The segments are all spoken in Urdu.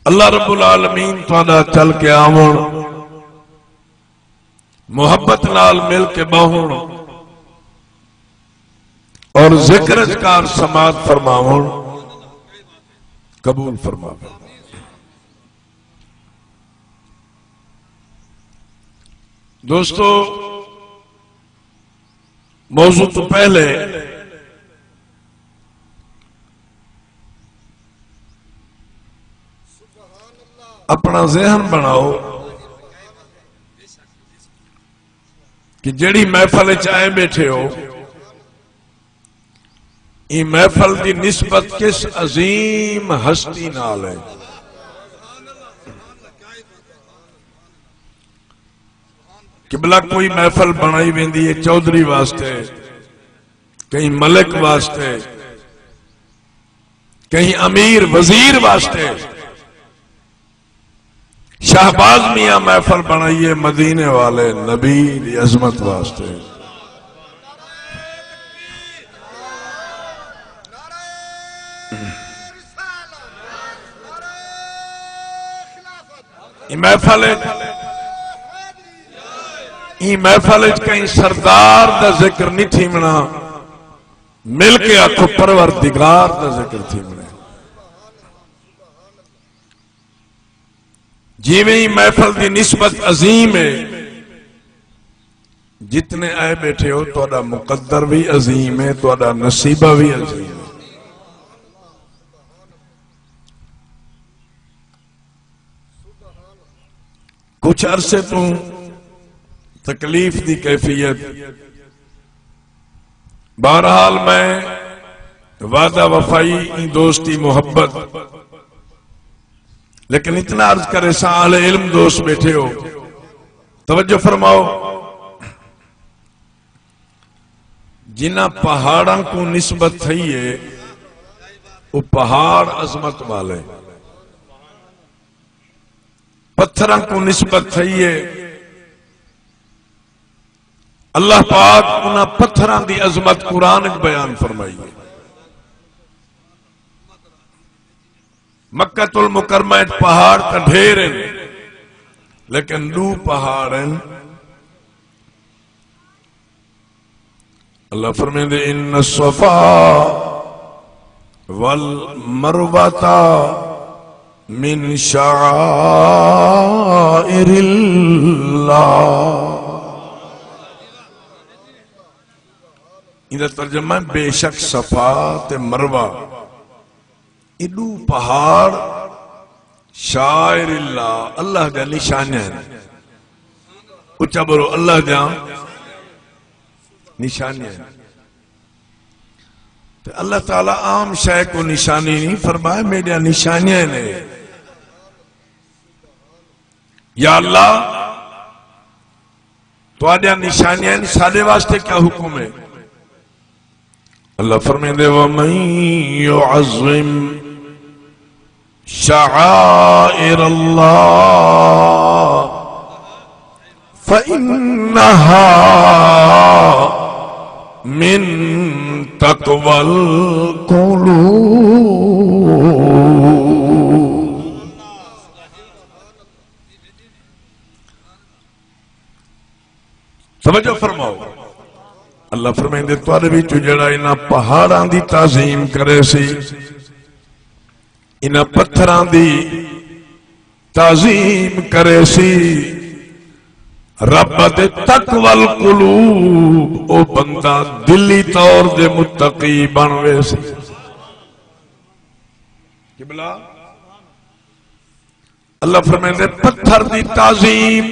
اللہ رب العالمین تھوڑا چل کے آون محبت نال مل کے باہون اور ذکر اذکار سماعت فرماون قبول فرماون۔ دوستو موضوع تو پہلے اپنا ذہن بناؤ کہ جڑی محفل چائے بیٹھے ہو یہ محفل کی نسبت کس عظیم ہستی نال ہے۔ قبلہ کوئی محفل بنائی ویندی ہے چودھری واسطے، کہیں ملک واسطے، کہیں امیر وزیر واسطے، شہباز میاں محفل بنائیے مدینے والے نبی دی عظمت واسطے۔ یہ محفل کہیں سردار دا ذکر نہیں تھیمنا، مل کے آکھو پروردگار دا ذکر تھیمنا۔ جیویں ہی محفل دی نسبت عظیم ہے، جتنے آئے بیٹھے ہو توڑا مقدر بھی عظیم ہے، توڑا نصیبہ بھی عظیم ہے۔ کچھ عرصے تو تکلیف دی کیفیت، بہرحال میں وعدہ وفائی دوستی محبت، لیکن اتنا عرض کرے سال علم دوست بیٹھے ہو توجہ فرماؤ، جنہ پہاڑاں کو نسبت تھی ہے وہ پہاڑ عظمت والے، پتھراں کو نسبت تھی ہے اللہ پاک انہاں پتھراں دی عظمت قرآن بیان فرمائی ہے۔ مکہ المکرمہ پہاڑ کا ڈھیر ہیں لیکن دو پہاڑ ہیں۔ اللہ فرمائے دے ان الصفا والمروۃ من شعائر اللہ۔ یہ ترجمہ ہے بے شک صفا تے مروہ ایڈو پہاڑ شاعر اللہ، اللہ جا نشانیاں ہیں، اچھا برو اللہ جا نشانیاں ہیں۔ تو اللہ تعالیٰ عام شے کو نشانی نہیں فرمائے، میڈیا نشانیاں ہیں۔ یا اللہ تو آدھیا نشانیاں ہیں، سادے واسطے کیا حکم ہے؟ اللہ فرمائے دے وَمَن يُعَظِّمْ شعائر اللہ فإنها من تقوى القلوب۔ سمجھو فرماؤ، اللہ فرمائے دے توارے بھی جڑا انہاں پہاڑاں دی تعظیم کرے سی، انہاں پتھران دی تعظیم کرے سی، رب دے تقوی القلوب او بندہ دلی طور دے متقی بنوے سی۔ قبلہ اللہ فرمائے دے پتھر دی تعظیم،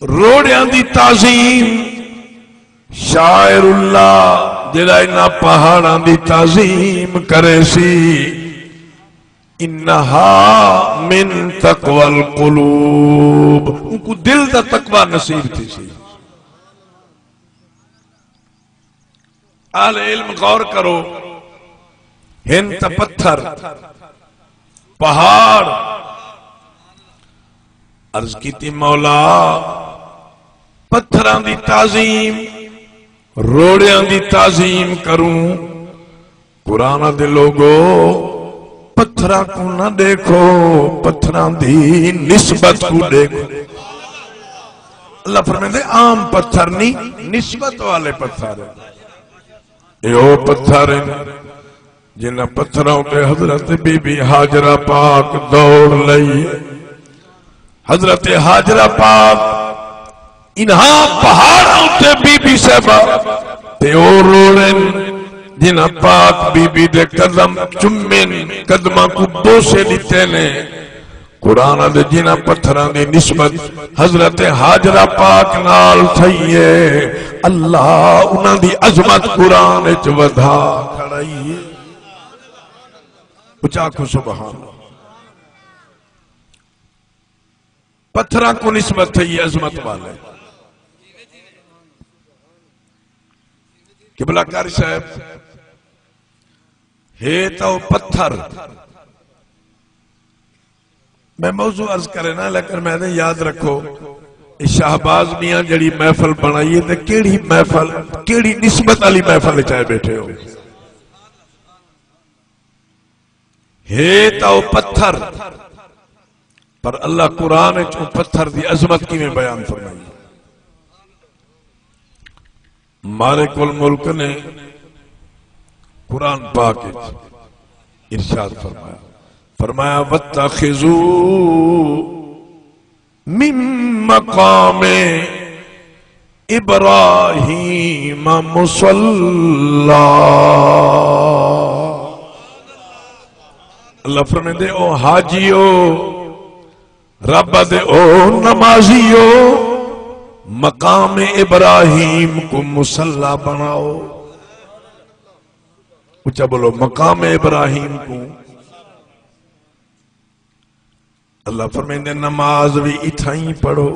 روڑیاں دی تعظیم، شاعر اللہ جڑا انہاں پہاڑاں دی تعظیم کرے سی، انہا من تقوی القلوب، ان کو دل دا تقوی نصیب تھی سی۔ اہل علم غور کرو، ہن تا پتھر پہاڑ عرض کی تھی مولا پتھران دی تعظیم روڑیاں دی تعظیم کروں، قرآن دے لوگو پتھراں کو نہ دیکھو، پتھراں دی نسبت کو دیکھو۔ اللہ فرمائے عام پتھر نہیں، نسبت والے پتھر ہیں۔ یہ وہ پتھر ہیں جنہ پتھروں پہ حضرت بی بی حاجرہ پاک دوڑ لئی۔ حضرت حاجرہ پاک انہاں پہاڑوں تے بی بی صاحبہ تے اور روڑن جنہ پاک بی بی دے قدم چمین قدمہ کو بوسے لیتے نے۔ قرآن دے جنہ پتھران دی نسبت حضرت حاجرہ پاک نال تھئیے، اللہ انہاں دی عظمت قرآن اچ ودھا کھڑائیے۔ اچھا کو سبحان اللہ۔ پتھران کو نسبت تھئیے عظمت والے۔ قبلہ کاری صاحب ہے تو پتھر، میں موضوع عرض کرے نا لیکن میں نے یاد رکھو شہباز میاں جڑی محفل بنائیے تے کیڑی محفل، کیڑی نسبت علی محفل چاہے بیٹھے ہو۔ ہے تو پتھر، پر اللہ قرآن چو پتھر دی عظمت کی میں بیان فرمائی۔ مالک الملک نے قرآن پاک ارشاد فرمایا، فرمایا وَاتَّخِذُوا مِن مَقَامِ إِبْرَاهِيمَ مُصَلَّى۔ اللہ فرمائے دے او حاجیو، رب دے او نمازیو، مقام ابراہیم کو مصلی بناؤ۔ اچھا بولو مقام ابراہیم کو۔ اللہ فرمائے دے نماز بھی اتھائیں پڑھو،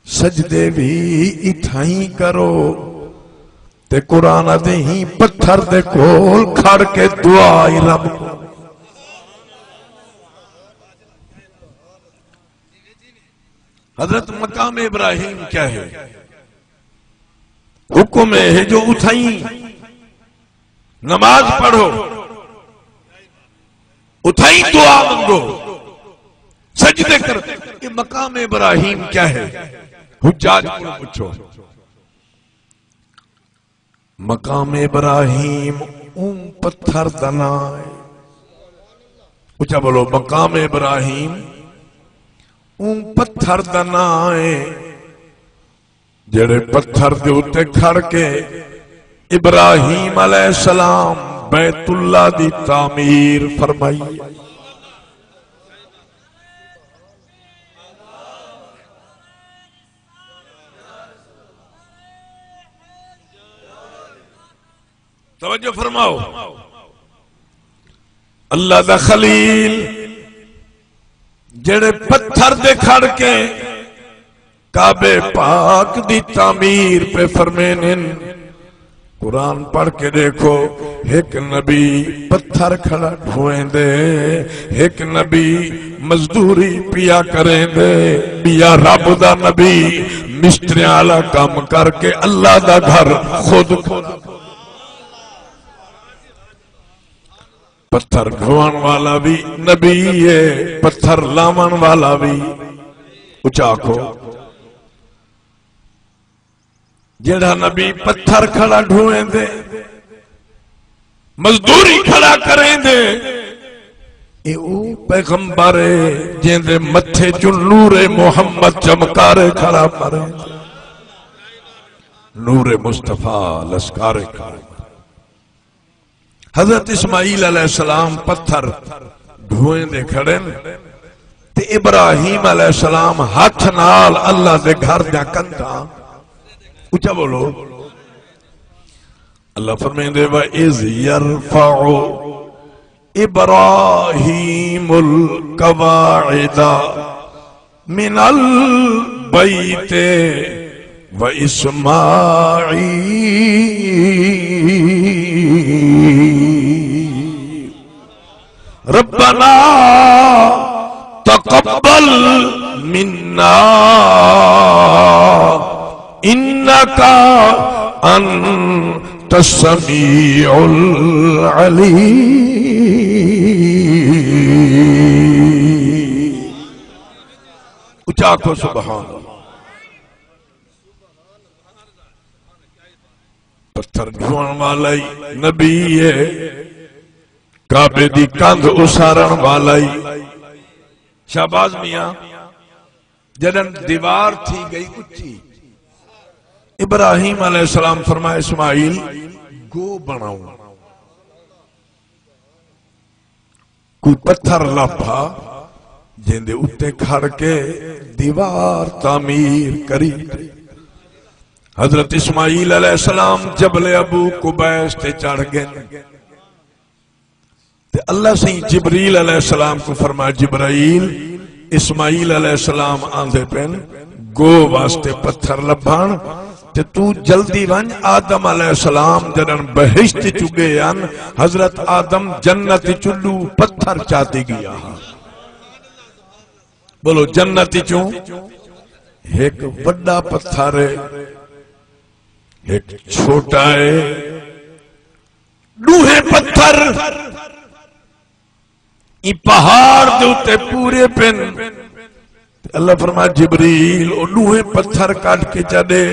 سجدے بھی اتھائیں کرو، تے قرآن دے ہی پتھر دے کول کھڑ کے دعائی رب کو۔ حضرت مقام ابراہیم کیا ہے؟ حکم ہے جو اتھائیں نماز پڑھو، اتھائیں دعا منگو، سجدے کر۔ یہ مقام ابراہیم کیا ہے؟ حجاج کو پوچھو۔ مقام ابراہیم اون پتھر دنائے۔ اچھا بولو مقام ابراہیم اون پتھر دنائے جڑے پتھر دے اتے کھڑ کے ابراہیم علیہ السلام بیت اللہ دی تعمیر فرمائی۔ توجہ فرماؤ، اللہ دا خلیل جڑے پتھر دے کھڑ کے کعبے پاک دی تعمیر پہ فرمینن۔ قرآن پڑھ کے دیکھو، ایک نبی پتھر کھڑا ڈھوئیں دے، ایک نبی مزدوری پیا کریں دے، بیا رب دا نبی مستریاں والا کام کر کے اللہ دا گھر خود پتھر ڈھوان والا بھی نبی ہے، پتھر لامان والا بھی۔ اچھا کو جڑا نبی پتھر کھڑا ڈھوئیں دے، مزدوری کھڑا کریں دے، اے او پیغمبر جن دے متھے جو نور محمد چمکارے کھڑا پریں دے، نور مصطفیٰ لسکارے کھڑا۔ حضرت اسماعیل علیہ السلام پتھر ڈھوئیں دے کھڑے تے ابراہیم علیہ السلام ہاتھ نال اللہ دے گھر دیا کندھا۔ اچھا بولو، اللہ فرمائیں دے وَإِذْ يَرْفَعُ إِبْرَاهِيمُ الْقَوَاعِدَ مِنَ الْبَيْتِ وَإِسْمَاعِيلُ رَبَّنَا تَقَبَّلْ مِنَّا إِنَّكَ أَنْتَ السَّمِيعُ الْعَلِيمُ۔ اچھا کو سبحان اللہ. پتھر جھوان والائی نبی ہے، کعبے دی کندھ اسارن والائی. شہباز میاں جدن دیوار تھی گئی اچھی، ابراہیم علیہ السلام فرمائے اسماعیل گو بناؤں. کوئی پتھر لبھا جن دے اتے کھڑ کے دیوار تعمیر کری. حضرت اسماعیل علیہ السلام جبل ابو قبیس تے چڑھ گئے تے اللہ سے جبریل علیہ السلام کو فرمایا جبرائیل اسماعیل علیہ السلام آندھے پین گو واسطے پتھر لبھان تے تو جلدی ون. آدم علیہ السلام جنن بہشت چگے ان حضرت آدم جنت چلو پتھر چاہتے گیا. بولو جنت چوں ایک بڑا پتھر ہے ایک چھوٹا ہے. دوہے پتھر ای پہاڑ دوتے پورے پن. اللہ فرمایا جبریل او دوہے پتھر کاٹ کے چڑے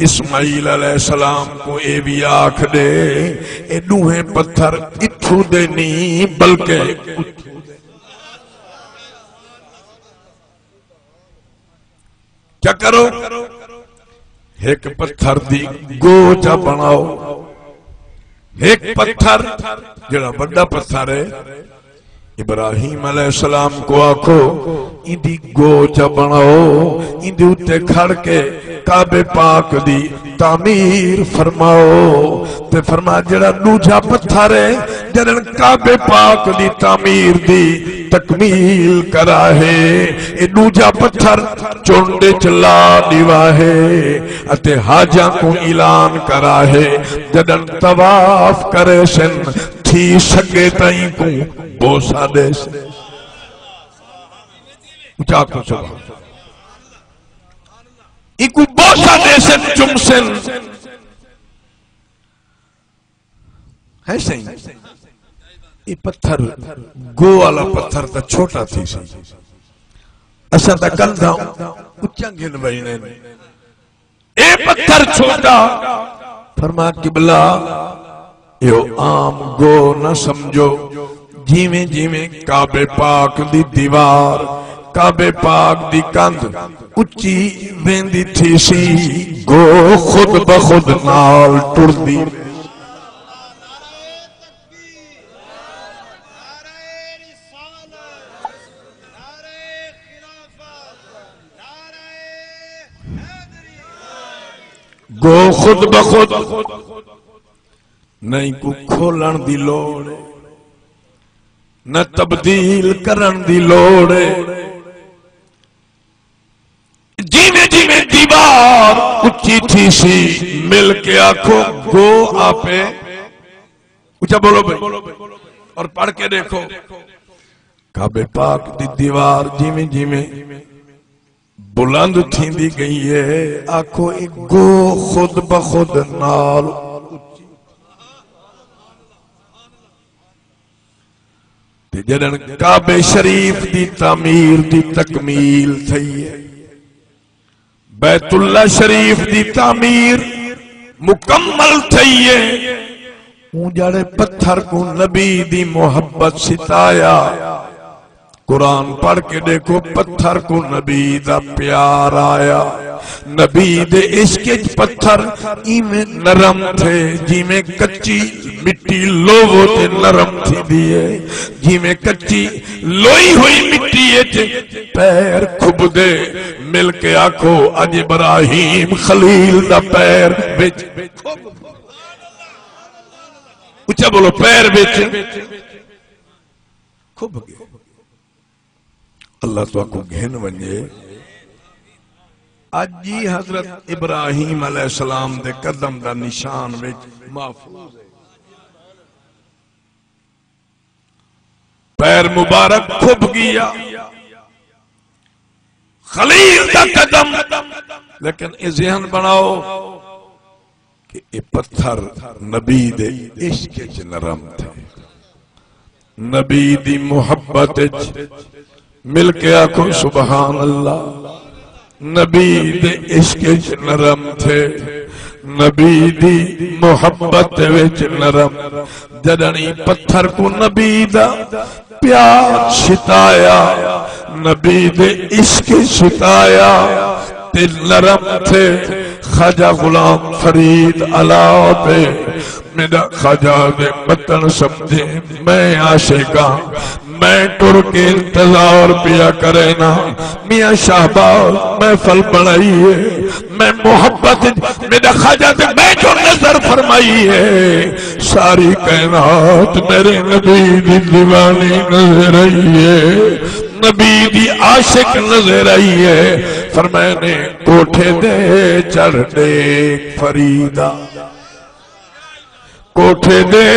اسماعیل علیہ السلام کو اے بھی آکھ دے اے دوہے پتھر اتھو دے نہیں بلکہ کیا کرو ایک پتھر دی گوچا بناؤ. ایک پتھر جڑا بڑا پتھر ہے ابراہیم علیہ السلام کو آکھو اندی گوچا بناؤ، اندی اتے کھڑ کے کعبے پاک دی تعمیر فرماؤ. تے فرما جڑا دوجا پتھر ہے جنن کعبے پاک دی تعمیر دی تکمیل کرا ہے اے دوجا پتھر چونڈے چلا دیوا ہے اتے حاجاں کو اعلان کرا ہے جدن طواف کرے سن تھی سکے تائیں کو بوسا دے سے. اچھا کو سبحان ایکو بوسا دے سے چم سن ہے سہی. یہ پتھر گو والا پتھر تا چھوٹا تھی سی اسا تا کندھا اچھا گن بہنے اے پتھر چھوٹا. فرما قبلہ یہ عام گو نہ سمجھو. جیویں جیویں کعبے پاک دی دیوار کعبے پاک دی کندھ اچھی ویندی تھی سی گو خود بخود نال ٹر دی. گو خود بخود نہیں کو کھولن دی لوڑ نہ تبدیل کرن دی لوڑ. جیویں جیویں دیوار اچھی تھی سی مل کے آنکھوں گو آپے اچھا بولو بھئی اور پڑھ کے دیکھو کعبے پاک دی دیوار جیویں جیویں بلند تھی دی گئی ہے آنکھوں ایک گو خود بخود نال جنن کعبے شریف دی تعمیر دی تکمیل تھی ہے. بیت اللہ شریف دی تعمیر مکمل تھی ہے. اون جاڑے پتھر کو نبی دی محبت ستایا. قرآن پڑھ کے دیکھو پتھر کو نبی دا پیار آیا. نبی دے عشق پتھر ایمیں نرم تھے جی میں کچی مٹی لوگوں تے نرم تھی دیئے جی میں کچی لوئی ہوئی مٹی تے پیر کھب دے مل کے آکھو اج ابراہیم خلیل دا پیر بچ اچھا بولو پیر بچ کھب گئے. اللہ تو آکو گھن ونجے آج جی حضرت ابراہیم علیہ السلام دے قدم دا نشان وچ محفوظ ہے. پیر مبارک کھب گیا خلیل دا قدم لیکن یہ ذہن بناؤ کہ یہ پتھر نبی دے عشق چ نرم تھے نبی دی محبت مل کے آکھو سبحان اللہ۔ نبی دے عشق وچ نرم تھے، نبی دی محبت وچ نرم، جدنی پتھر کو نبی دا پیار ستایا، نبی دے عشق ستایا تے نرم تھے۔ خواجہ غلام فرید علاوہ پہ میرا خواجہ دے متن سمجھے میں عاشقاں، میں ٹر کے انتظار پیا کرے نا میاں شہباز محفل بڑھائی ہے، میں محبت میرا خواجہ دے میں جو نظر فرمائی ہے، ساری کائنات میرے نبی دی دیوانی نظر آئی ہے، نبی دی عاشق نظر آئی ہے۔ فرمائے نے کوٹھے دے چڑھ دیکھ فریدہ، کوٹھے دے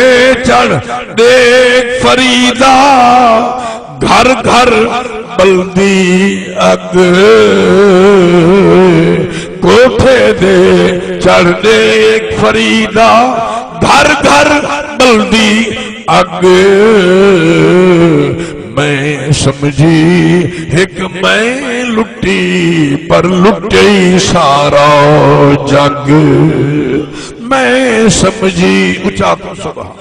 چڑھ دیکھ فریدہ، گھر گھر بلدی اگ، کوٹھے دے چڑھ دیکھ فریدہ، گھر گھر بلدی اگ، میں سمجھی ایک میں لٹی پر لٹی سارا جگ، میں سمجھی اچھا تو سبحان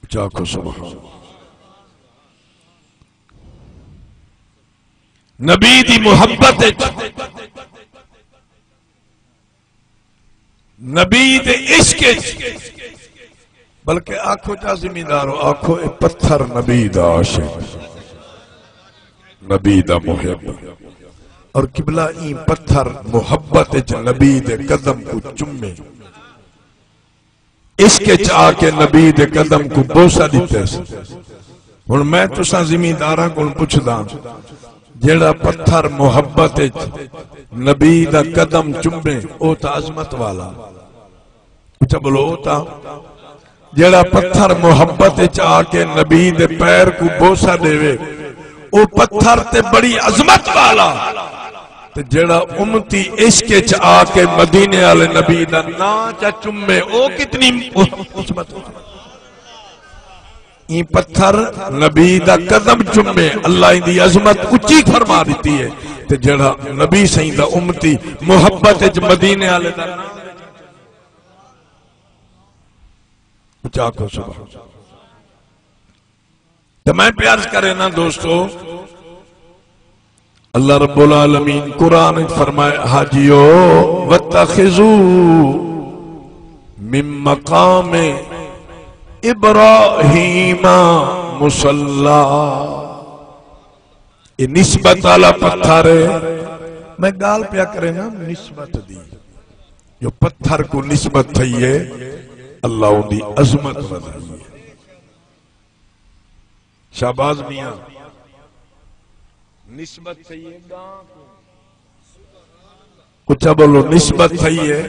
اچھا کو سبحان نبی دی محبت نبی دے عشق بلکہ آنکھو چاہ زمیندارو آنکھو اے پتھر نبی دا عاشق نبی دا محب اور قبلہ این پتھر محبت نبی دے قدم کو چمے عشق چاہ کے نبی دے قدم کو بوسہ دیتے سے اور میں تو سا زمیندارہ کو پوچھ دا جیڑا پتھر محبت نبی دا قدم چمے او تا عظمت والا اچھا بولو او تا جیڑا پتھر محبت چاہ کے نبی دے پیر کو بوسہ دے وے او پتھر تے بڑی عظمت والا تے جیڑا امتی عشق چاہ کے مدینے والے نبی دا ناچا چمے او کتنی عظمت والا این پتھر نبی دا قدم چمے اللہ ان دی عظمت اچھی فرما دیتی ہے تے جڑا نبی سہیں دا امتی محبت مدینے والے دا اچھا کو سبحان تو میں پیار کرے نا دوستو اللہ رب العالمین قرآن فرمائے حاجیو وَاتَّخِذُوا مِن مَقَامِ ابراہیم مصلی یہ نسبت والا پتھر ہے میں گال پیا کرے نا نسبت دی جو پتھر کو نسبت تھی ہے اللہ ان دی عظمت وضعی ہے شہباز میاں نسبت تھی ہے کچھ بولو نسبت تھی ہے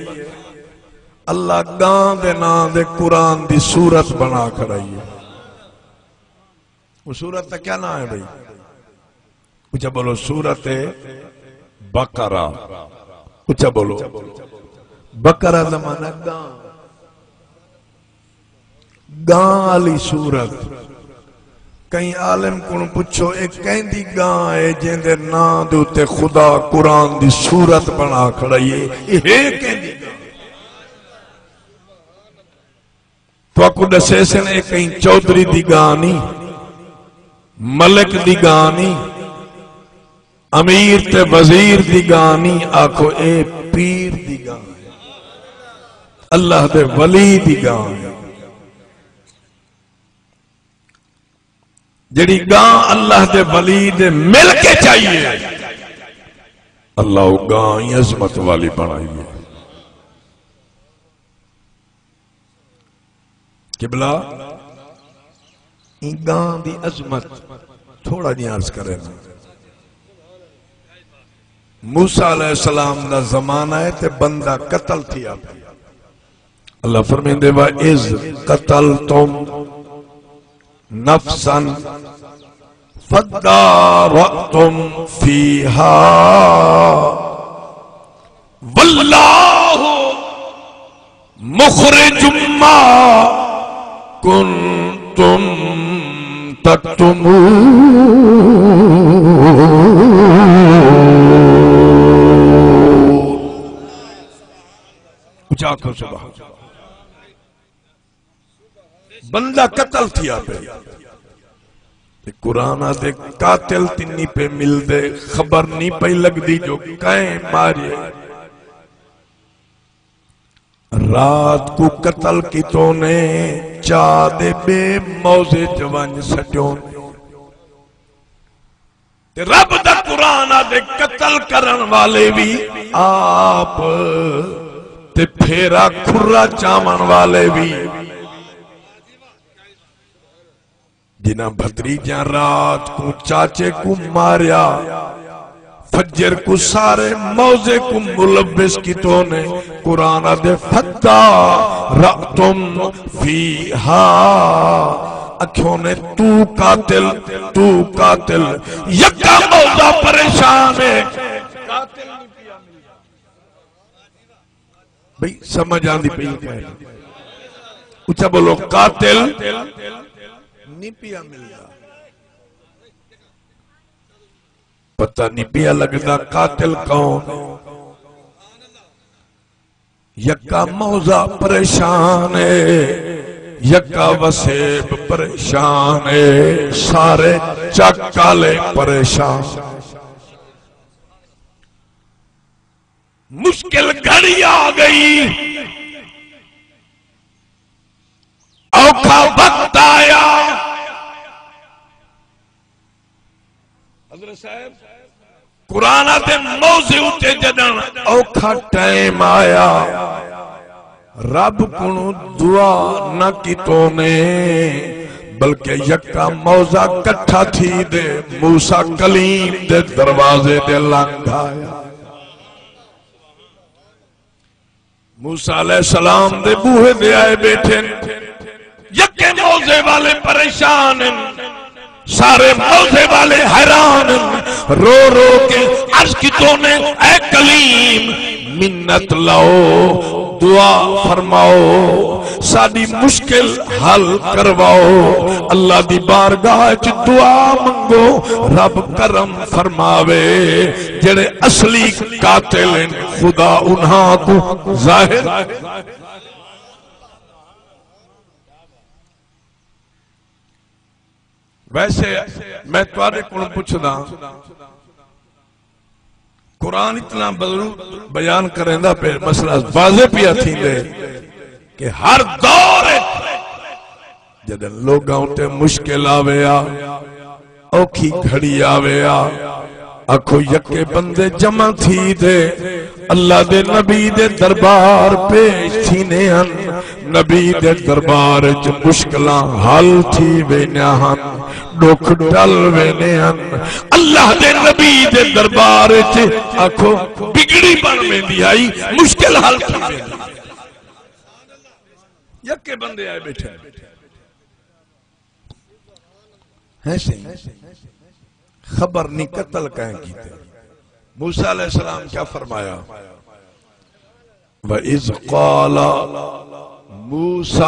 اللہ گاں دے نام دے قرآن دی سورت بنا کرائی ہے وہ سورت تا کیا نام ہے بھئی کچھ بولو سورت بقرہ کچھ بولو بقرہ زمانہ گاں علی سورت کہیں عالم کو پوچھو ایک کہیں دی گاں ہے جن دے نام دے اتے خدا قرآن دی سورت بنا کرائی ہے یہ کہیں دی گاں تو اکو دسے سے نے کہیں چودری دی گانی ملک دی گانی امیر تے وزیر دی گانی آکو اے پیر دی گانی اللہ دے ولی دی گانی جڑی گاں اللہ دے ولی دے مل کے چاہیے اللہ گاں عظمت والی بنائی ہے قبلہ این گاں دی عظمت تھوڑا جی عرض کرے نا موسیٰ علیہ السلام دا زمانہ ہے تے بندہ قتل تھی آپ اللہ فرمین دے وَإِذْ قَتَلْتُمْ نَفْسًا فَدَّارَأْتُمْ فِيهَا نخرج ما کنتم تکتمون اچھا کو سبحان بندہ قتل تھیا پہ قرآن دے قاتل تنی پہ مل دے خبر نہیں پہ لگ دی جو کہیں مارے رات کو قتل کی تو نے چاہ دے بے موزے جوان سٹیوں رب دا قرآن دے قتل کرن والے بھی آپ تے پھیرا کھرا چامن والے بھی جنہ بھتریجاں رات کو چاچے کو ماریا فجر کو سارے موزے کو ملبس کی تو نے قرآن دے فتح رأتم فیہا اکھوں نے تو قاتل یکا موزہ پریشان ہے قاتل نہیں پیا ملیا بھئی سمجھ آن دی پہ یہ کہہ اچھا بولو قاتل نہیں پیا ملیا پتہ نہیں پیا لگنا قاتل کون یکا موزہ پریشان ہے یکا وسیب پریشان ہے سارے چکالے پریشان مشکل گھڑی آ گئی اوکھا وقت آیا حضرت صاحب قرآن دے موضوع اتے جدن اوکھا ٹائم آیا رب کنو دعا نہ کی تو نے بلکہ یکا موزہ کٹھا تھی دے موسیٰ کلیم دے دروازے دے لنگ آیا موسیٰ علیہ السلام دے بوہے دے آئے بیٹھے یکے موزے والے پریشان سارے موزے والے حیران رو رو کے عرض کی تو نے اے کلیم منت لاؤ دعا فرماؤ ساری مشکل حل کرواؤ اللہ دی بارگاہ چ دعا منگو رب کرم فرماوے جڑے اصلی قاتل خدا انہاں کو ظاہر ویسے میں تمہارے کو پوچھدا قرآن اتنا بیان کریں دا پہ مسئلہ واضح پیا تھی دے کہ ہر دور جدن لوگاں تے مشکل آویا اوکھی گھڑی آویا اکھو یکے بندے جمع تھی دے اللہ دے نبی دے دربار پیش تھی نیان نبی دے دربار جو مشکلاں حل تھی وینیان ڈوکھ ڈل وینیان اللہ دے نبی دے دربار چے آکھو بگڑی بن میں دی آئی مشکل حل تھی وینیان یکے بندے آئے بیٹھے ایسے خبر نہیں قتل کہیں کی تھے موسیٰ علیہ السلام کیا فرمایا وَإِذْ قَالَ مُوسَىٰ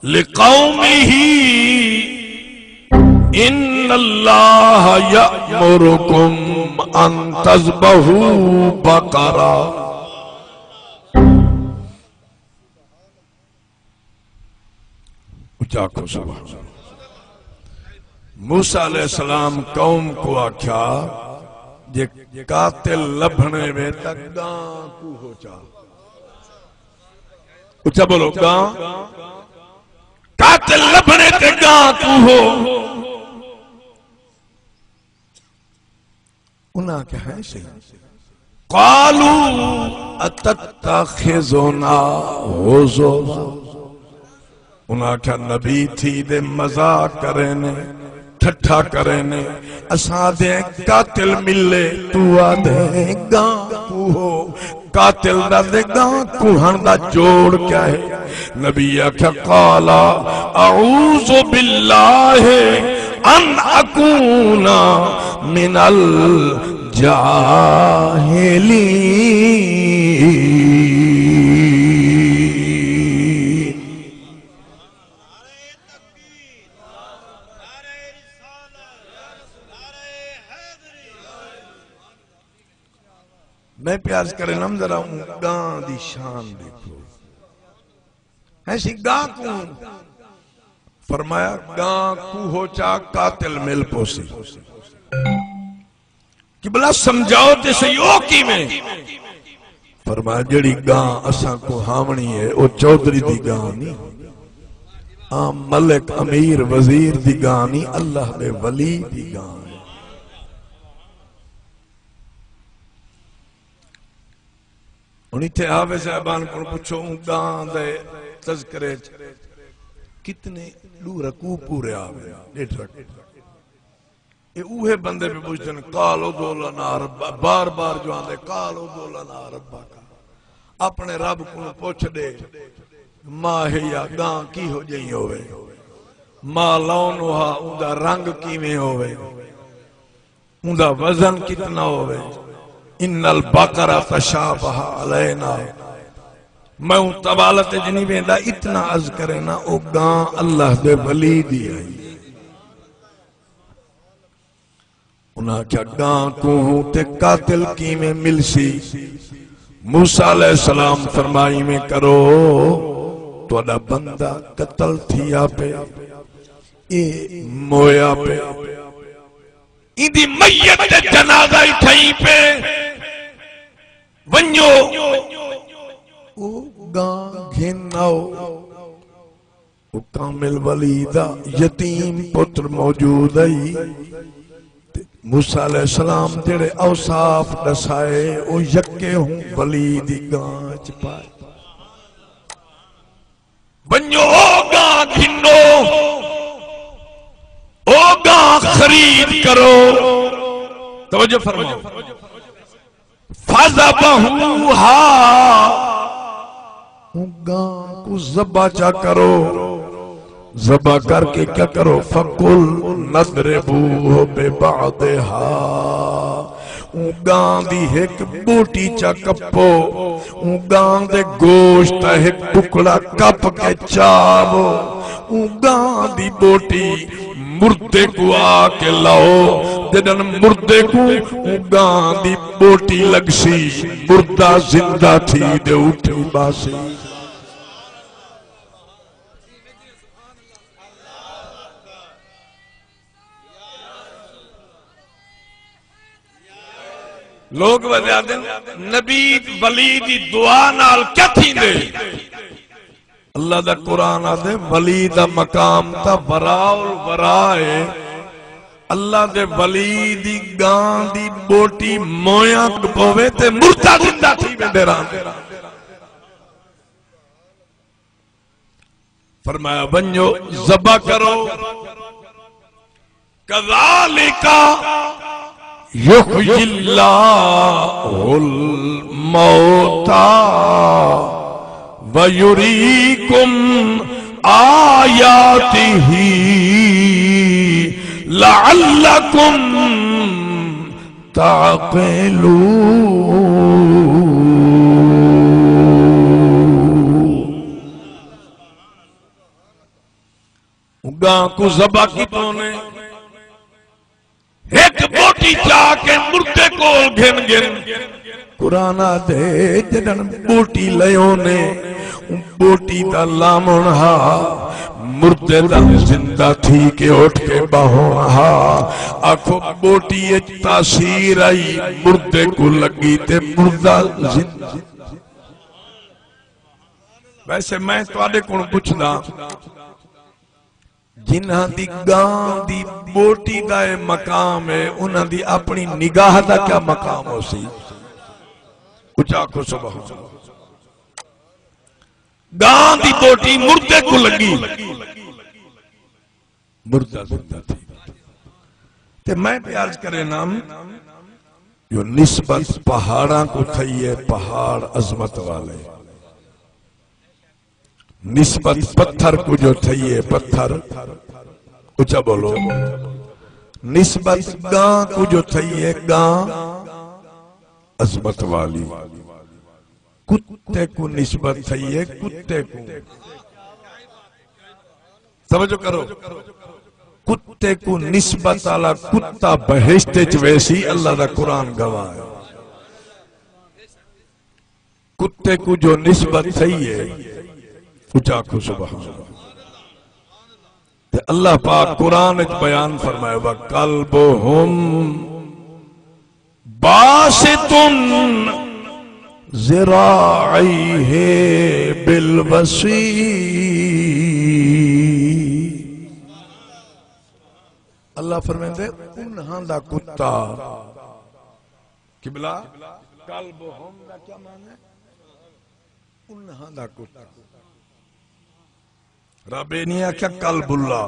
لِقَوْمِهِ إِنَّ اللَّهَ يَأْمُرُكُمْ أَن تَذْبَحُوا بَقَرَةً اچھا سبحان موسیٰ علیہ السلام قوم کو آکھیا جے قاتل لبھنے میں تک گاں کو ہو چاہ اچھا بولو گاں قاتل لبھنے تے گاں کو ہو انہاں کیا ہے سے قالوا اتتخذنا ہزوا انہاں کیا نبی تھی دے مزاق کرنے ٹھٹھا کرنے اساں دے قاتل ملے تو آدھے گاں کو ہو قاتل دا دے گاں کو ہندا جوڑ کیا ہے نبی آکھا قالا اعوذ باللہ ان اکون من الجاہلین میں پیاز کرے نم ذرا گاں دی شان دیکھو ایسی گاں کو فرمایا گاں کو ہو چا قاتل مل پوسی کہ بلا سمجھاؤ جیسے یو کی میں فرمایا جڑی گاں اساں کو ہامنی ہے او چودری دی گاں نہیں عام ملک امیر وزیر دی گاں نہیں اللہ دے ولی دی گاں ہے انہی تھے آوے صاحبان کو پوچھو گاں دے تذکرے کتنے لو رکو پورے آوے ڈیٹ رکھ یہ اوہے بندے پہ پوچھتے ہیں قالو دولنا ربا بار بار جو آندے قالو دولنا ربا کا اپنے رب کو پوچھ دے ماں ہے یا گاں کی ہو جائیں ہوئے ماں لونوہا اندہ رنگ کیویں ہوئے اندہ وزن کتنا ہوئے ان البقرہ تشابہ علینا میں ان طبالت جنی بیندہ اتنا عز کرے نا او گاں اللہ دے ولی دی آئی انہاں کیا گاں کو ہوں تے قاتل کی میں مل سی موسیٰ علیہ السلام فرمائی میں کرو تو اڈا بندہ قتل تھیا پہ اے مویا پہ ایدی میت جنازہ اٹھائی پہ ونیو او گاں گھناؤ او کامل ولیدہ یتیم پتر موجود ہے موسیٰ علیہ السلام تیرے اوصاف دسائے او یکے ہوں ولیدی گاں چپائے ونیو او گاں گھنو او گاں خرید کرو توجہ فرماؤ فَذَبَحُوهَا گاں کو ذبح چا کرو ذبح کر کے کیا کرو فَقُلْ نَضْرِبُوهُ بِبَعْضِهَا گاں دی ایک بوٹی چا کپو گاں دے گوشت ایک ٹکڑا کپ کے چاو گاں دی بوٹی مردے کو آکے لاؤ جنن مردے کو گاں دی بوٹی لگسی مردہ زندہ تھی دے اٹھی باسی لوگ وجہ دیں نبی ولی دی دعا نال کیا تھی دے اللہ دا قرآن آدھے ولی دا مقام تا وراء الورائے اللہ دے ولی دی گاں دی بوٹی مویاں پوے تے مردہ زندہ تھی میں دیران فرمایا بنجو ذبح کرو کذالکا یحیی اللہ الموتا وَيُرِيكُمْ آيَاتِهِ لَعَلَّكُمْ تعقلون گاں کو ذبح کی تو نے ایک بوٹی چاہ کے مردے کو گھن گھن قرآن دے جنن بوٹی لیوں نے بوٹی دا لامن ہا مردے دا زندہ تھی کے اٹھ کے باہوں ہا آکھو بوٹی ایک تاثیر آئی مردے کو لگی تے مردہ زندہ ویسے میں تو آدھے کون پوچھنا جنہاں دی گاں دی بوٹی دا مقام ہے انہاں دی اپنی نگاہ دا کیا مقام ہو سی اچھا کو سبحان گاں دی بوٹی مردے کو لگی مردہ زندہ تھی تے میں پیارج کرے نام جو نسبت پہاڑاں کو تھئیے پہاڑ عظمت والے نسبت پتھر کو جو تھئیے پتھر اچھا بولو نسبت گاں کو جو تھئیے گاں عظمت والی کتے کو نسبت تھئیے کتے کو سمجھو کرو کتے کو نسبت آلا کتا بہشتے چویسی اللہ دا قرآن گواہ ہے کتے کو جو نسبت صحیح ہے اچھا کو سبحان اللہ. اللہ پاک قرآن بیان فرمائے وَقَلْبُهُمْ بَاسِطٌ ذِرَاعَيْهِ بِالْوَصِيدِ. اللہ فرمائے انہاں دا کتا قبلہ قلبہم دا کیا معنی ہے؟ انہاں دا کتا. رب نہیں آکھیا قلب اللہ.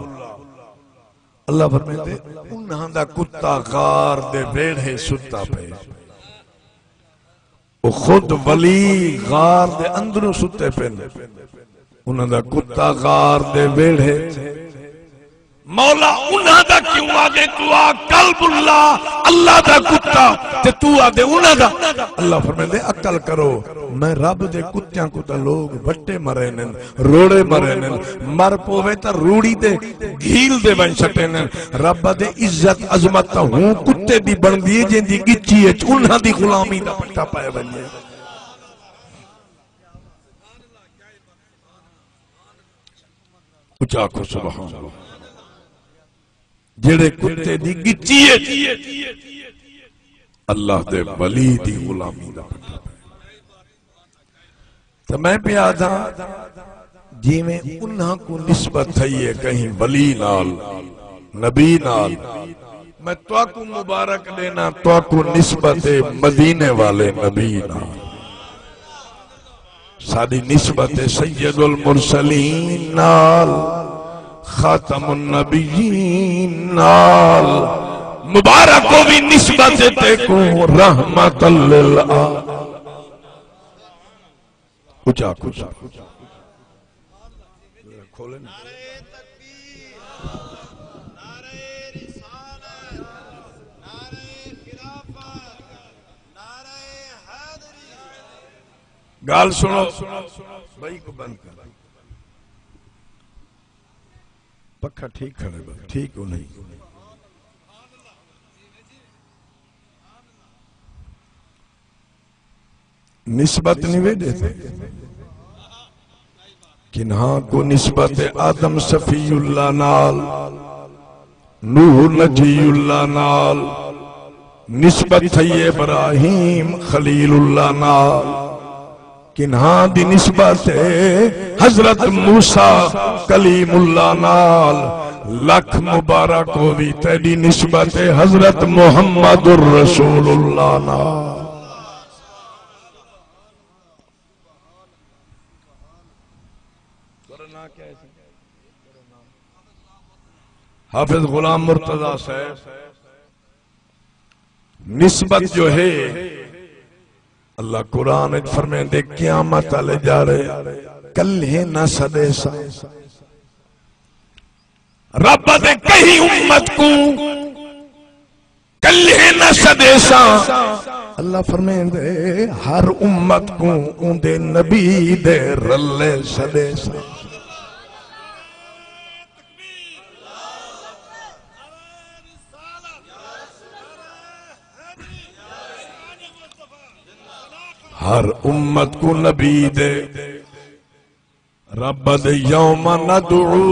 اللہ فرمائے انہاں دا کتا غار دے بیڑھے ستا پہ. وہ خود ولی غار دے اندروں ستے پہ. انہاں دا کتا غار دے بیڑھے. مولا انہاں دا کیوں آگے تو آ قلب اللہ اللہ دا کتا تے تو آدھے انہاں دا. اللہ فرمائے دے عقل کرو میں رب دے کتیاں کتا لوگ بٹے مرے نن روڑے مرے نن مر پوے تا روڑی دے گھیل دے بن سٹے نن. رب دے عزت عظمت ہوں کتے دی بن دیئے جن دی گچی ہے انہاں دی غلامی دا پٹا پائے بنیے. اچھا کو سبحان اللہ. جڑے کتے دی گچی ہے اللہ دے ولی دی غلامی دا پٹا پائے. تو میں پہ آدھا جی میں انہاں کو نسبت ہے کہیں ولی نال نبی نال. میں تو کو مبارک دینا تو کو نسبت مدینے والے نبی نال. ساری نسبت سید المرسلین نال خاتم النبیین نال مبارک کو بھی نسبت تے کو رحمت للعالمین. اچھا کچھ کھولے نا گال سنو بھائی کو بند کر. پکھا ٹھیک کھڑے با ٹھیک ہو نہیں. نسبت نہیں وے دیتے کنہاں کو نسبت آدم صفی اللہ نال نوح نجی اللہ نال نسبت تھی ابراہیم خلیل اللہ نال. کنہاں دی نسبت حضرت موسیٰ کلیم اللہ نال. لکھ مبارک ہو بھی تیری نسبت حضرت محمد الرسول اللہ نال. حافظ غلام مرتضی صاحب نسبت جو ہے اللہ قرآن فرمائے دے قیامت آلے جا رہے کلے نہ سدے سا. رب دے کہیں امت کو کلے نہ سدے سا. اللہ فرمائے دے ہر امت کو ان دے نبی دے رلے سدے سا. ہر امت کو نبی دے رب دے یوم ندعو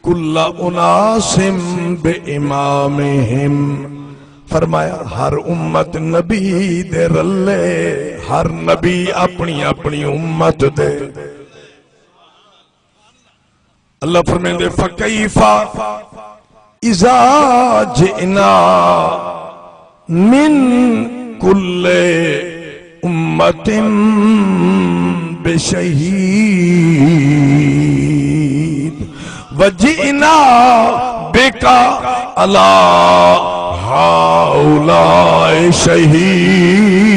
کل اناس بے امامہم. فرمایا ہر امت نبی دے رلے ہر نبی اپنی اپنی امت دے. اللہ فرمائے دے فَكَيْفَ اِذَا جِئْنَا مِن کل امت بشہید وجئنا بکا علی ہؤلاء شہیدا.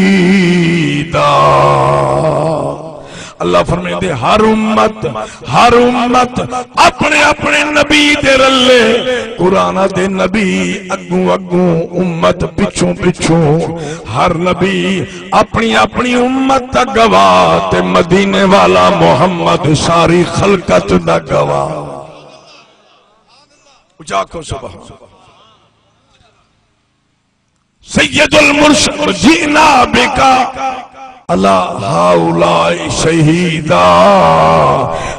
اللہ فرمائے دے ہر امت اپنے اپنے نبی دے رلے. قرآن دے نبی اگوں اگوں امت پچھوں پچھوں ہر نبی اپنی اپنی امت دا گواہ تے مدینے والا محمد ساری خلقت دا گواہ. اچھا کو سبحان سید المرسل جینا بکا اللہ ہاؤلائی شہیدہ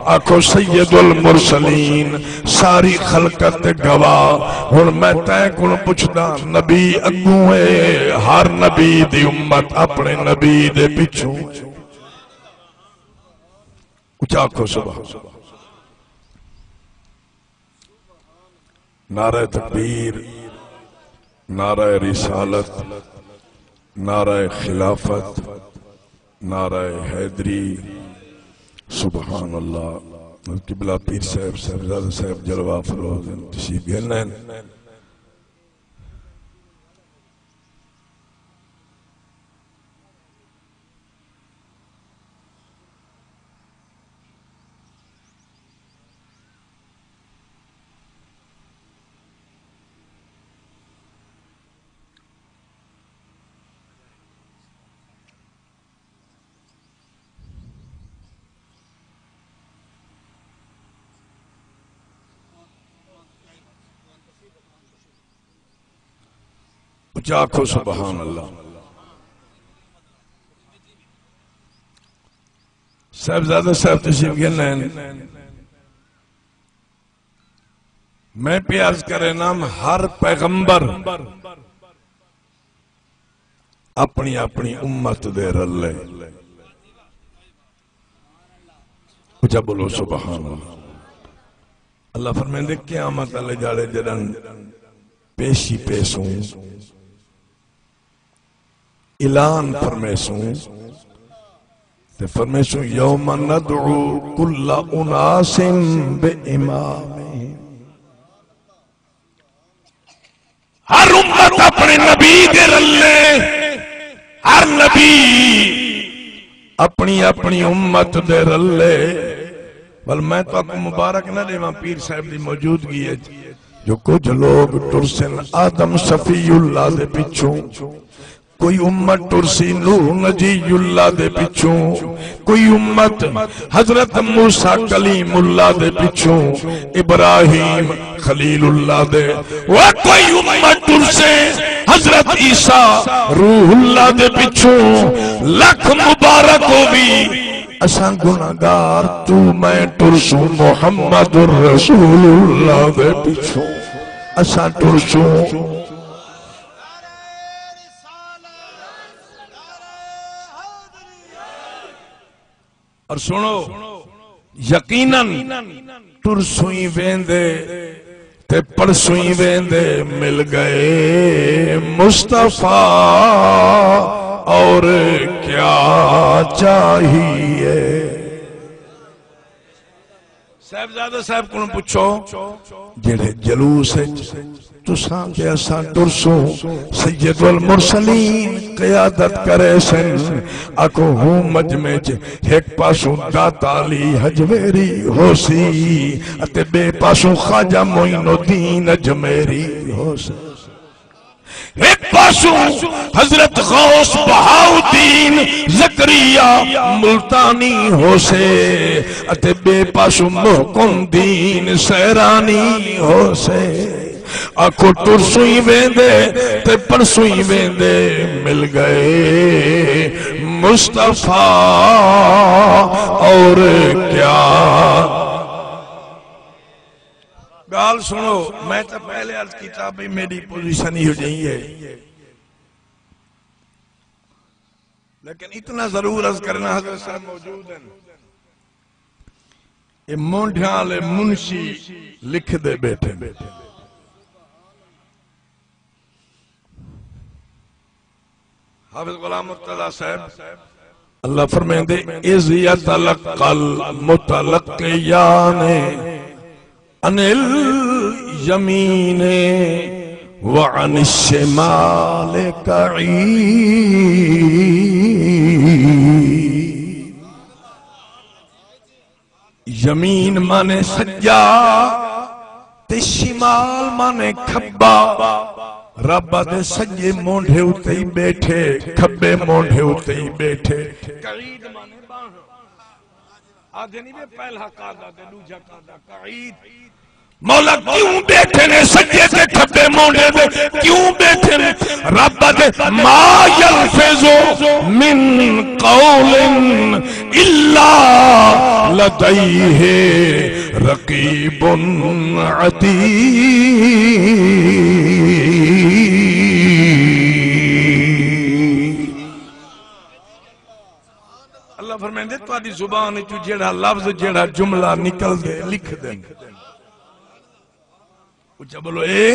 آکھو سید المرسلین ساری خلقت گواہ ہن میں تائیں کن پچھدا نبی اگوں ہے ہر نبی دی امت اپنے نبی دے پچھوں کچھ آکھو صبح نعرہ تکبیر نعرہ رسالت نعرہ خلافت نعرہ حیدری سبحان اللہ قبلہ پیر صاحب صاحبزادہ صاحب جلوہ فروز تشریف گھنن جاکھو سبحان اللہ صاحبزادہ صاحب تشریف گھنن میں پیاز کرے نام ہر پیغمبر اپنی اپنی امت دے رلے اچھا بولو سبحان اللہ اللہ فرمائیں دے قیامت اللہ جاڑے جڑن پیشی پیسوں اعلان فرمیسوں تے فرمیسوں یوم ندعو کل اناس بے امام ہر امت اپنے نبی دے رلے ہر نبی اپنی اپنی امت دے رلے بل میں تو آپ کو مبارک نہ دے وہاں پیر صاحب دی موجودگی ہے جو کچھ لوگ ترسن آدم صفی اللہ دے پچھوں کوئی امت ترسی نوح نجی اللہ دے پچھوں کوئی امت حضرت موسیٰ کلیم اللہ دے پچھوں ابراہیم خلیل اللہ دے وہ کوئی امت ترسے حضرت عیسیٰ روح اللہ دے پچھوں لکھ مبارک ہو بھی اساں گناہگار تو میں ترسوں محمد الرسول اللہ دے پچھوں اساں ترسوں اور سنو یقیناً ترسویں ویندے تے پرسویں ویندے مل گئے مصطفیٰ اور کیا چاہیے صاحبزادہ صاحب کو پوچھو جڑے جلوس تساں دے اساں ترسوں سید المرسلین قیادت کرے سن اکو ہوں مجمع ایک پاسوں داتا علی حجویری ہو سی اتے بے پاسوں خواجہ معین الدین اجمیری ہو سی ایک پاسوں حضرت غوث بہاؤدین زکریہ ملتانی ہو سے اتے بے پاسوں محکم دین سیرانی ہو سے آکھو ترسویں ویندے تے پرسویں ویندے مل گئے مصطفیٰ اور کیا گال سنو میں تو پہلے عرض کتابی میری پوزیشن ہی ہو جائیں ہے لیکن اتنا ضرور عرض کرنا حضرت صاحب موجود ہیں یہ مونڈھیالے منشی لکھ دے بیٹھے حافظ غلام مرتضی صاحب اللہ فرمائیں دے اِذْ يَتَلَقَّ الْمُتَلَقِّيَانِ عَنِ الْيَمِينِ وَعَنِ الشِّمَالِ قَعِيدٌ یمین مانے سجا تے شمال مانے کھبا رب دے سجے مونڈے ہوتے ہی بیٹھے کھبے مونڈے ہوتے ہی بیٹھے قعید مانے باہر آدھے نہیں بے پہلا قادہ دے دوجہ قادہ قعید مولا کیوں بیٹھے نے سجدے تے کھبے موڑے دے کیوں بیٹھے نے رب دے ما یلفظ من قول الا لدیہ رقیب عتید اللہ فرمائیں تو آدھی زبان چو جیڑا لفظ جیڑا جملہ نکل دے لکھ دیں اچھا بولو اے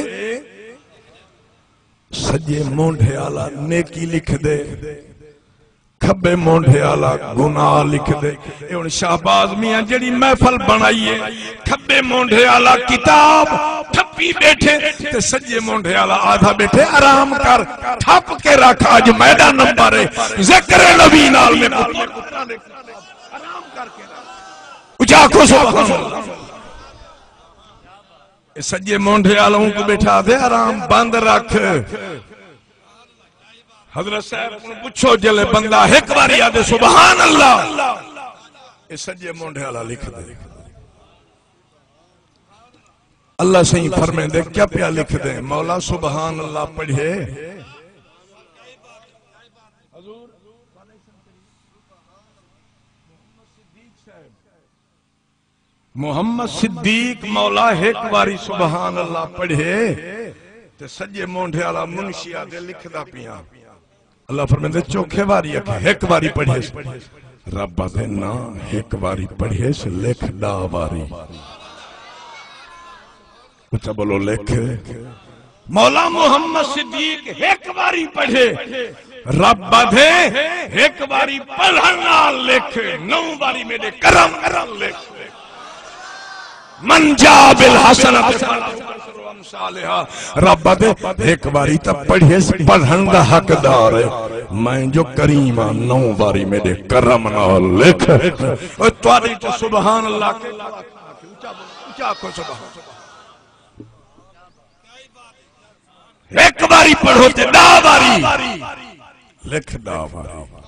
سجے مونڈے آلا نیکی لکھ دے کھبے مونڈے آلا گناہ لکھ دے اے ان شہباز میاں جڑی محفل بنائیے کھبے مونڈے آلا کتاب ٹھپی بیٹھے تے سجے مونڈے آلا آدھا بیٹھے آرام کر ٹھپ کے رکھ آج میدان نمبر ہے ذکر نبی نال میں آرام کر کے رکھ اچھا کو سبحان اللہ سجے مونڈے آلوں کو بٹھا دے آرام بند رکھ حضرت صاحب کو پوچھو جلے بندہ ایک باری آدھے سبحان اللہ اس سجے مونڈے آلہ لکھ دے اللہ سے ہی فرمائیں دے کیا پیا لکھ دے مولا سبحان اللہ پڑھے محمد صدیق مولا ایک باری سبحان اللہ پڑھے تے سجے مونڈے آلا منشیہ دے لکھ دا پیا اللہ فرمائے دے چوکھے باری ایک باری پڑھے رب دے نا ایک باری پڑھے سے لکھ دا باری اچھا بولو لکھ مولا محمد صدیق ایک باری پڑھے رب دے ایک باری پڑھنا لکھ نو باری میں دے کرم لکھ من جا بالحسنت رب دے ایک باری تا پڑھے پڑھن دا حق دار ہے میں جو کریمہ نو باری میرے کرم نہ لکھ تواری تو سبحان اللہ کے اچھا کو سبحان ایک باری پڑھو تے دا باری لکھ دا باری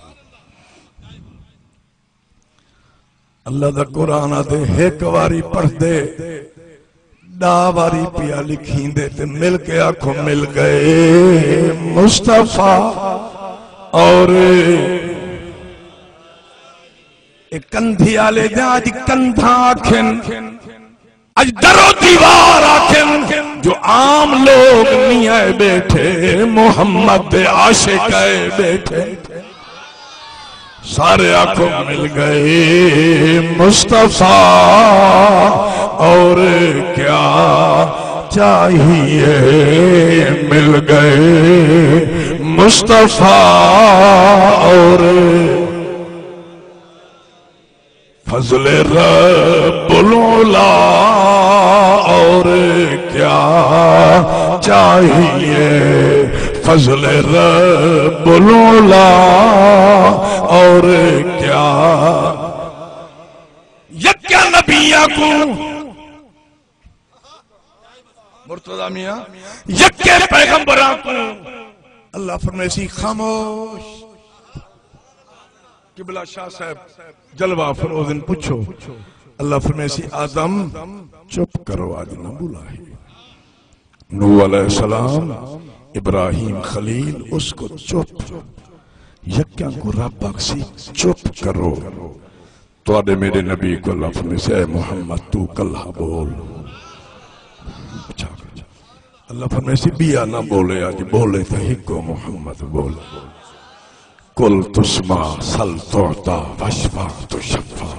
اللہ دا قرآن دے ایک واری پڑھ دے دا واری پیا لکھیں دے تے مل کے آنکھوں مل گئے مصطفیٰ اور ایک کندھی آلے جا آج کندھا آکھن آج درو دیوار آکھن جو عام لوگ نہیں آئے بیٹھے محمد دے عاشق آئے بیٹھے سارے آنکھوں مل گئے مصطفیٰ اور کیا چاہیے مل گئے مصطفیٰ اور فضل رب العلا اور کیا چاہیے فضل رب العلا اور کیا یکیا نبیہ کو مرتضی میاں یکے پیغمبران کو اللہ فرمائے سی خاموش قبلہ شاہ صاحب جلوہ فروزن پوچھو اللہ فرمائے سی آدم چپ کرو آج نہ بلائے نوح علیہ السلام ابراہیم خلیل اس کو چپ یکیاں کو رب اکسی چپ کرو تو آدھے میرے نبی کو اللہ فرمائے سی اے محمد تو کلہ بول اللہ فرمائے سی بیا نہ بولے آج بولے تھا ہی کو محمد بولے کل تسمع سل تعطا وشفا تو شفا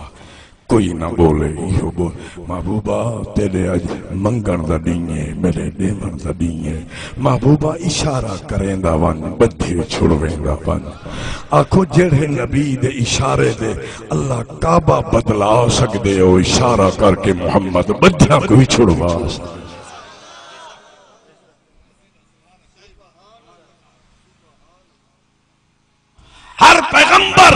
کوئی نہ بولے یہ بول محبوبہ تیرے آج منگن دا دیئے میرے دیون دا دیئے محبوبہ اشارہ کریں دا ون بدھے چھوڑویں دا ون آنکھو جڑے نبی دے اشارے دے اللہ کعبہ بدلا سکدے ہو اشارہ کر کے محمد بدھا کوئی چھوڑوا سکدے ہر پیغمبر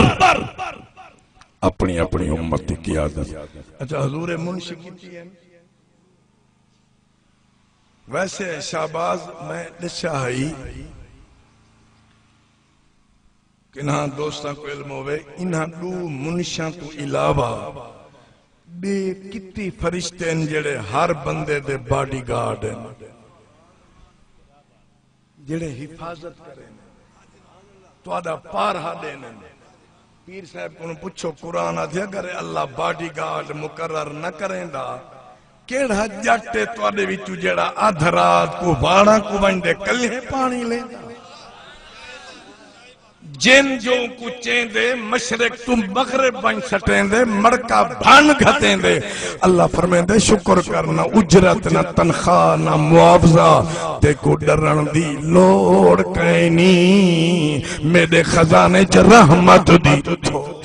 اپنی اپنی امت کی عادت اچھا حضور منشی کی ہے ویسے شہباز میں دشاہی کہ انہاں دوستاں کو علم ہوئے انہاں دو منشاں تو علاوہ بے کتی فرشتے ہیں جڑے ہر بندے دے باڈی گارڈ ہیں جڑے حفاظت کریں تو آدھا پارہا دینے پیر صاحب کو پوچھو قرآن آدھے اگر اللہ باڈی گارڈ مقرر نہ کریں دا کیڑا جاٹے تو آدھے ویچو جڑا آدھرات کو واڑا کو بندے کلے پانی لے دا جن جو کو چین دے مشرق تم مغرب بن سٹیں دے مڑکا بھان گھتیں دے اللہ فرمائیں دے شکر کرنا اجرت نہ تنخواہ نہ معاوضہ تے کو ڈرن دی لوڑ کہیں نہیں میرے خزانے چ رحمت دی تو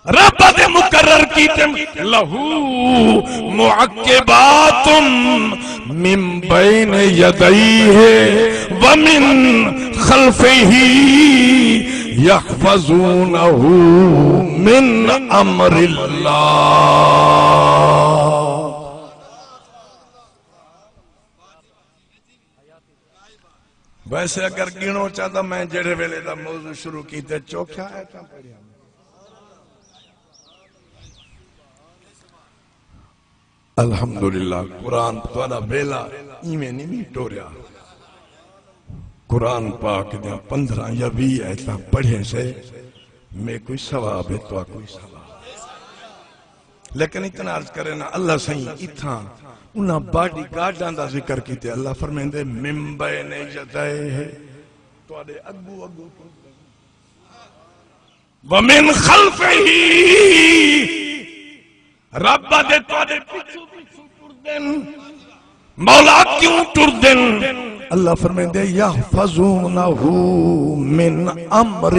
رب دے مقرر کیتے لہو معقبات من بین یدیہ ومن خلفہ یحفظونہ من امر اللہ ویسے اگر گنو چاہتا میں جڑے ویلے دا موضوع شروع کیتے چوکھا ہے تا پڑھیا الحمدللہ قرآن توالا بیلا ایمیں نہیں ٹوریا قرآن پاک دیا 15 یا 20 ایتاں پڑھیں سے میں کوئی ثواب ہے تو کوئی ثواب لیکن اتنا عرض کرے نا اللہ صحیح اتھاں انہاں باڈی گارڈان دا ذکر کیتے اللہ فرمائیں دے ممبئے نے جدائے ہے تو آدھے اگو ومن خلفہ رب دے تو دے پیچھو ٹردن مولا کیوں ٹردن اللہ فرمائیں دے یحفظونہ من امر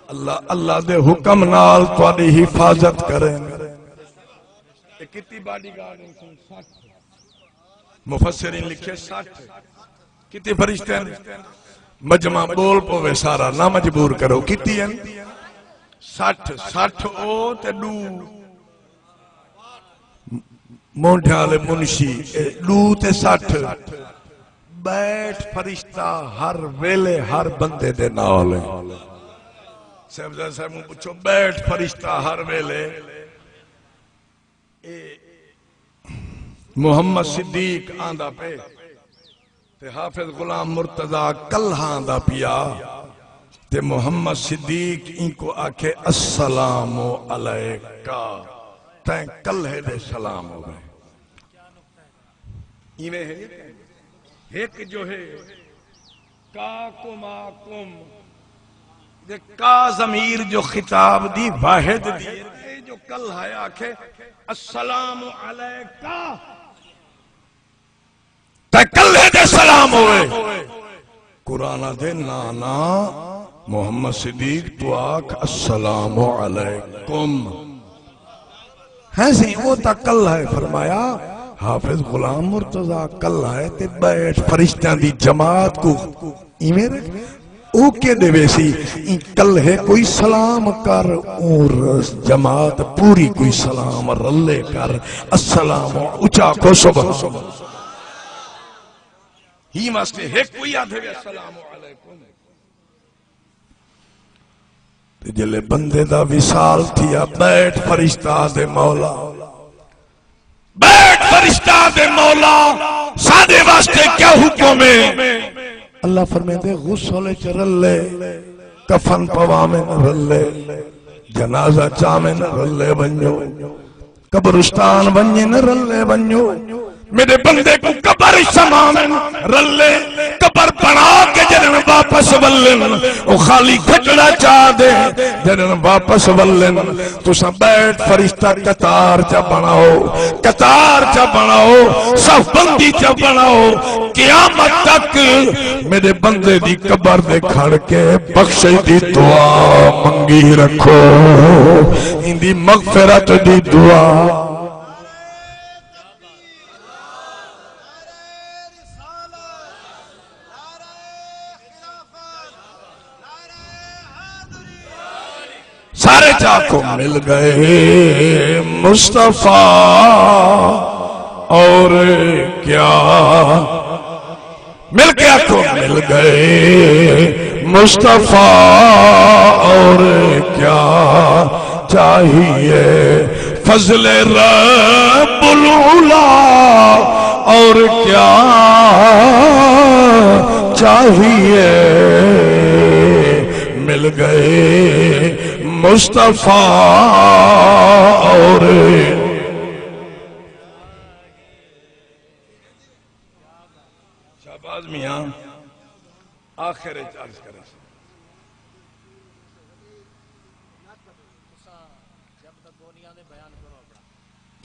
اللہ دے حکم نال تو دے حفاظت کریں کتنی باڈی گارڈ ہیں 60 مفسرین لکھے 60 کتنی فرشتے ہیں مجمع بول پوے سارا نہ مجبور کرو کتنی ہیں 60 او تے دو مونٹھالے منشی دو تے 60 بیٹھ فرشتہ ہر ویلے ہر بندے دے نالے صاحب صاحب پوچھو بیٹھ فرشتہ ہر ویلے محمد صدیق آندہ پہ تے حافظ غلام مرتضی کلہ آندہ پیا تے محمد صدیق ان کو آکھے السلام علیکہ تین کلہ دے سلام ہو گئے ایمیں ہے ایک جو ہے کاکم آکم دے کا ضمیر جو خطاب دی واحد دی جو کل ہے آکھے السلام علیکہ تے کلہ دے سلام ہوئے قرآن دے نانا محمد صدیق تو آکھ السلام علیکم ہے سی وہ تا کل ہے فرمایا حافظ غلام مرتضی کل ہے تے بیٹھ فرشتیاں دی جماعت کو ایمیں رکھ اوکے دے ویسی کل ہے کوئی سلام کر اور جماعت پوری کوئی سلام رلے کر السلام اچھا کو صبح ہی واسطے ہے کوئی آدھے گا السلام علیکم جلے بندے دا وصال تھیا بیٹھ فرشتہ دے مولا بیٹھ فرشتہ دے مولا سادے واسطے کیا حکم ہے اللہ فرمائے دے غسل چ رلے کفن پوا میں نہ رلے جنازہ چا میں نہ رلے بنجو قبرستان بنجے نہ رلے بنجو میرے بندے کو قبر سمان رلے قبر بنا کے جنن واپس ولن او خالی گھٹڑا چاہ دے جنن واپس ولن تو سا بیٹھ فرشتہ قطار چا بناؤ صف بندی چا بناؤ قیامت تک میرے بندے دی قبر دے کھڑ کے بخشے دی دعا منگی رکھو ان دی مغفرت دی دعا سارے چاکو مل گئے مصطفیٰ اور کیا مل گیا کو مل گئے مصطفیٰ اور کیا چاہیے فضل رب العلا اور کیا چاہیے مل گئے مصطفیٰ اور شہباز میاں آخر چارج کریں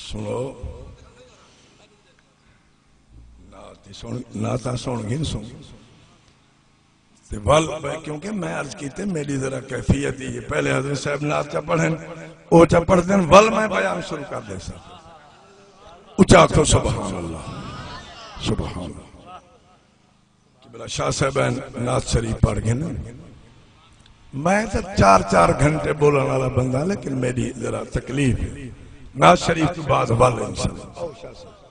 سنو ناتا سن گی سن کیونکہ میں عرض کیتے میری ذرا کیفیت یہ پہلے حضرت صاحب نات چا پڑھیں او چا پڑھ دیں ول میں بیان شروع کر دیں سر اچھا کو سبحان اللہ سبحان اللہ بلا شاہ صاحب نات شریف پڑھ گئے نا میں تو 4 گھنٹے بولنے والا بندہ لیکن میری ذرا تکلیف ہے نات شریف کے بعد ول انشاءاللہ